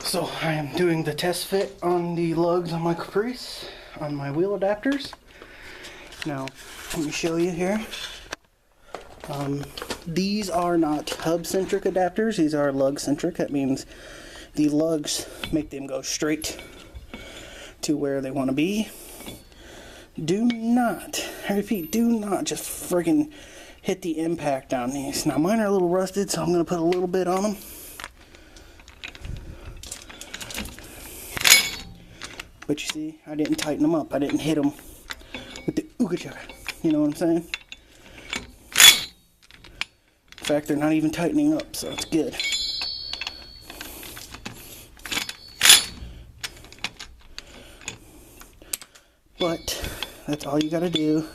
So I am doing the test fit on the lugs on my Caprice, on my wheel adapters. Now, let me show you here. These are not hub-centric adapters, these are lug-centric. That means the lugs make them go straight to where they want to be. Do not, I repeat, do not just friggin' hit the impact on these. Now mine are a little rusted, so I'm going to put a little bit on them. But you see, I didn't tighten them up. I didn't hit them with the ooga chugga. You know what I'm saying? In fact, they're not even tightening up, so it's good. But that's all you gotta do.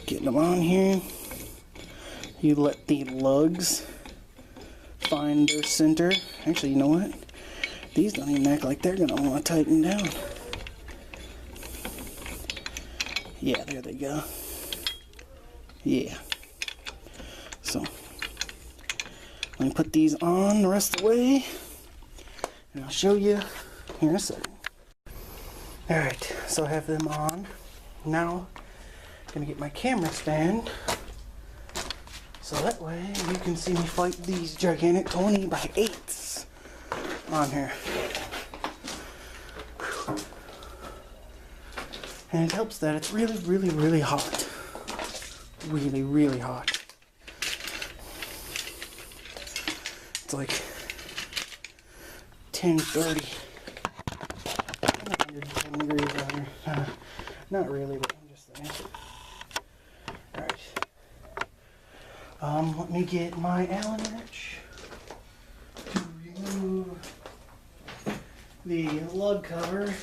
Getting them on here. You let the lugs find their center. Actually, you know what? These don't even act like they're gonna want to tighten down. Yeah, there they go. Yeah. So, let me put these on the rest of the way, and I'll show you here in a second. Alright, so I have them on. Now, I'm gonna get my camera stand, so that way you can see me fight these gigantic 20x8s on here. And it helps that it's really, really, really hot. Really, really hot. It's like 10:30. 110 degrees out here. Not really, but I'm just saying. Alright. Let me get my Allen wrench to remove the lug cover.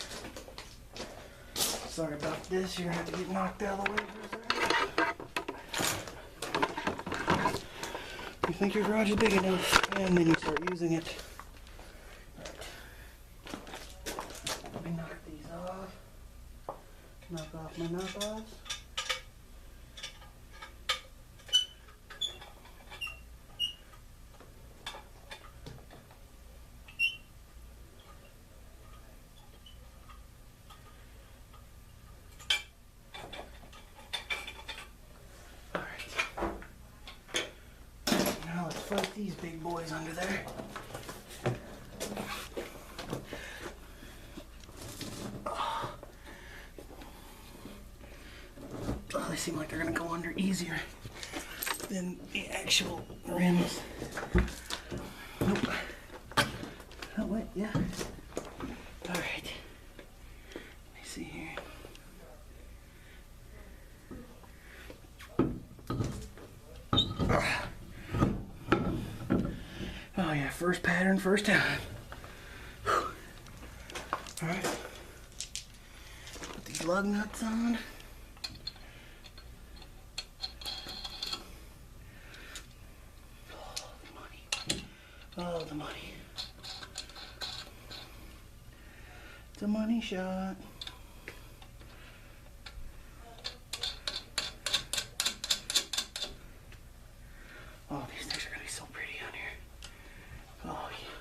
Sorry about this, you're gonna have to get knocked out of the way for a second. You think your garage is big enough, and then you start using it. Right. Let me knock these off. Knock off my knockoffs. Fight these big boys under there. Oh, they seem like they're gonna go under easier than the actual rims. Nope. Oh wait, yeah. All right. Let me see here. Oh yeah, first pattern, first time. Alright. Put these lug nuts on. Oh, the money. Oh, the money. It's a money shot. Oh, these things are gonna be so pretty on here. Oh, yeah.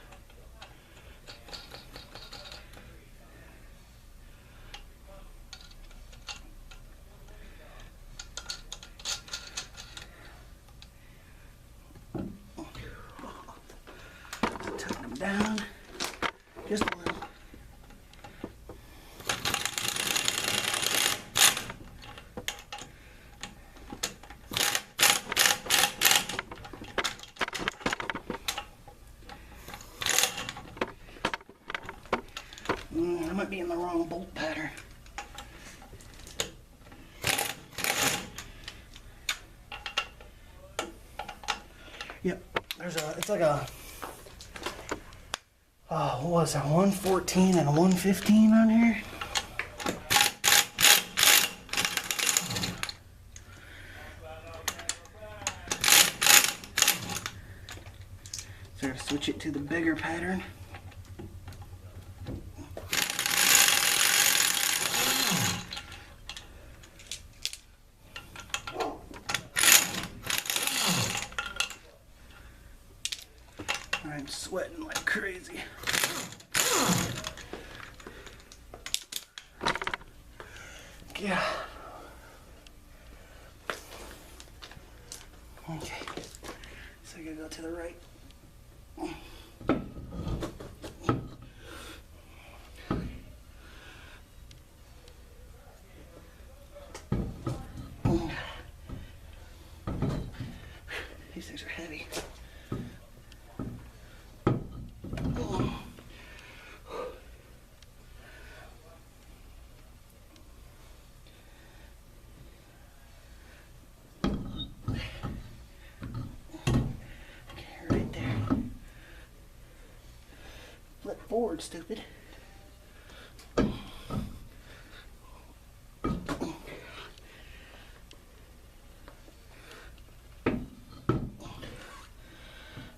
Tighten them down just a little. I might be in the wrong bolt pattern. Yep, there's a, it's like a, oh, what was that, 114 and a 115 on here? So I gotta switch it to the bigger pattern. I'm sweating like crazy. Yeah. Okay. So you're gonna go to the right. These things are heavy. Flip forward, stupid.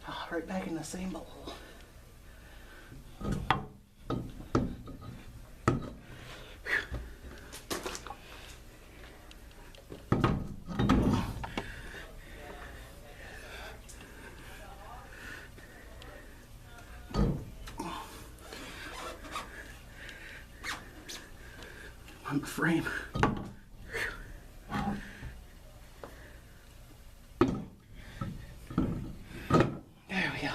Oh, right back in the same bowl. On the frame. There we go.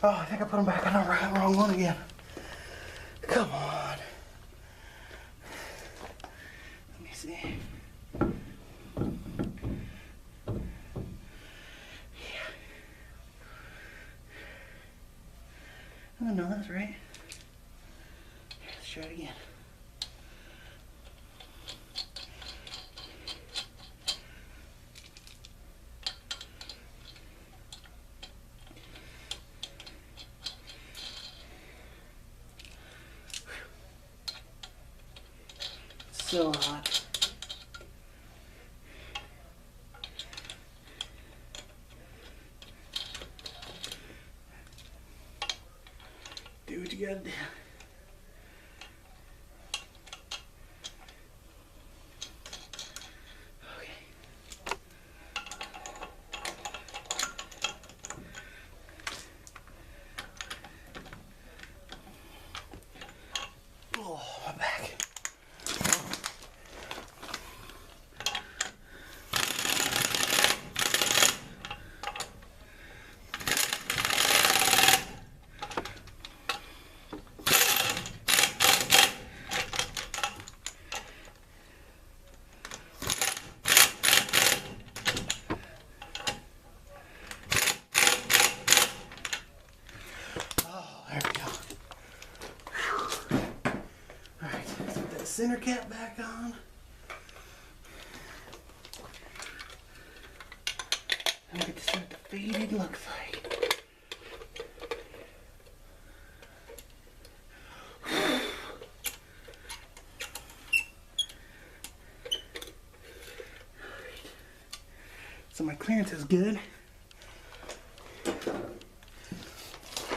Oh, I think I put them back on the wrong one again. Come on. Let me see. Yeah. Oh, no, that's right. Let's try it again. So hot. Do what you gotta do. Oh, my back. Center cap back on. And we get to see what the faded looks like. So my clearance is good.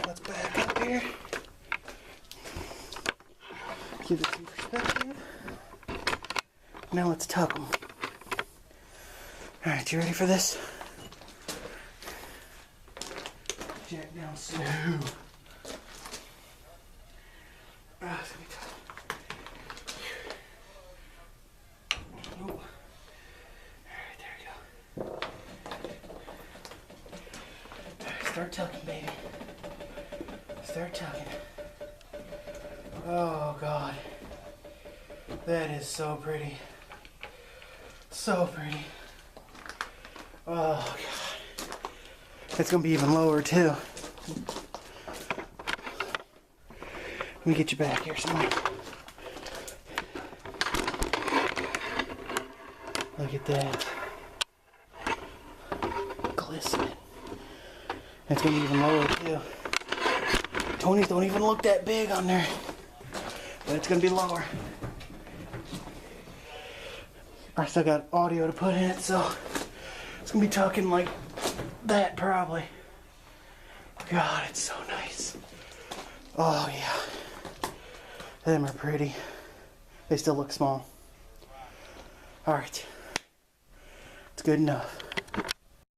Let's back up here. Give it some perspective. Now let's tuck them. Alright, you ready for this? Jack down slow. Ah, it's gonna be tough. Oh. Alright, there we go. Alright, start tucking, baby. Start tucking. Oh God, that is so pretty. So pretty. Oh God, it's gonna be even lower too. Let me get you back here some more. Look at that. Glistening. It's gonna be even lower too. 20s don't even look that big on there. But it's gonna be lower. I still got audio to put in it, so it's gonna be talking like that probably. God, it's so nice. Oh yeah. Them are pretty. They still look small. Alright. It's good enough.